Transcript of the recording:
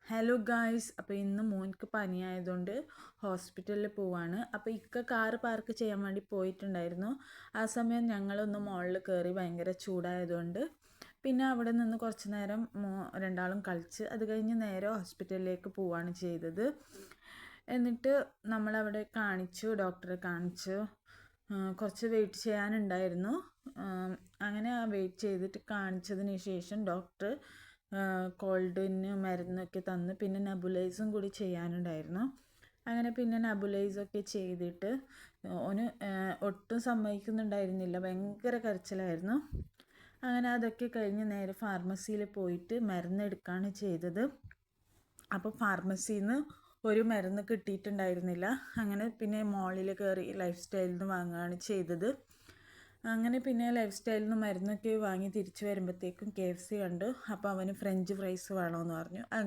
Hello guys, അപ്പോൾ ഇന്ന് മോൻക്ക് പനിയായതുകൊണ്ട് ഹോസ്പിറ്റലിൽ പോവാണ്. അപ്പോൾ കാറ് പാർക്ക് ചെയ്യാൻ വേണ്ടി പോയിട്ടുണ്ടായിരുന്നു. ആ സമയം ഞങ്ങളൊന്ന് മുകളിൽ കയറി, ഭയങ്കര ചൂടായതുകൊണ്ട് പിന്നെ അവിടെ നിന്ന് കുറച്ച് നേരം രണ്ടാളും കളിച്ച് അത് കഴിഞ്ഞ് നേരെ ഹോസ്പിറ്റലിലേക്ക് പോവാണ് ചെയ്തത്. എന്നിട്ട് നമ്മളവിടെ കാണിച്ചു, ഡോക്ടറെ കാണിച്ചു. കുറച്ച് വെയിറ്റ് ചെയ്യാനുണ്ടായിരുന്നു. അങ്ങനെ വെയിറ്റ് ചെയ്തിട്ട് കാണിച്ചതിന് ശേഷം ഡോക്ടർ കോൾഡിന് മരുന്നൊക്കെ തന്ന് പിന്നെ നെബുലൈസും കൂടി ചെയ്യാനുണ്ടായിരുന്നു. അങ്ങനെ പിന്നെ നെബുലൈസൊക്കെ ചെയ്തിട്ട് ഓന് ഒട്ടും സമ്മതിക്കുന്നുണ്ടായിരുന്നില്ല, ഭയങ്കര കരച്ചിലായിരുന്നു. അങ്ങനെ അതൊക്കെ കഴിഞ്ഞ് നേരെ ഫാർമസിയിൽ പോയിട്ട് മരുന്നെടുക്കുകയാണ് ചെയ്തത്. അപ്പോൾ ഫാർമസിയിൽ നിന്ന് ഒരു മരുന്ന് കിട്ടിയിട്ടുണ്ടായിരുന്നില്ല. അങ്ങനെ പിന്നെ മോളിൽ കയറി ലൈഫ് സ്റ്റൈലിൽ നിന്ന് വാങ്ങുകയാണ് ചെയ്തത്. അങ്ങനെ പിന്നെ ലൈഫ് സ്റ്റൈലിൽ നിന്ന് മരുന്നൊക്കെ വാങ്ങി തിരിച്ചു വരുമ്പോഴത്തേക്കും KFC കണ്ടു. അപ്പോൾ അവന് ഫ്രഞ്ച് ഫ്രൈസ് വേണമെന്ന് പറഞ്ഞു. അങ്ങനെ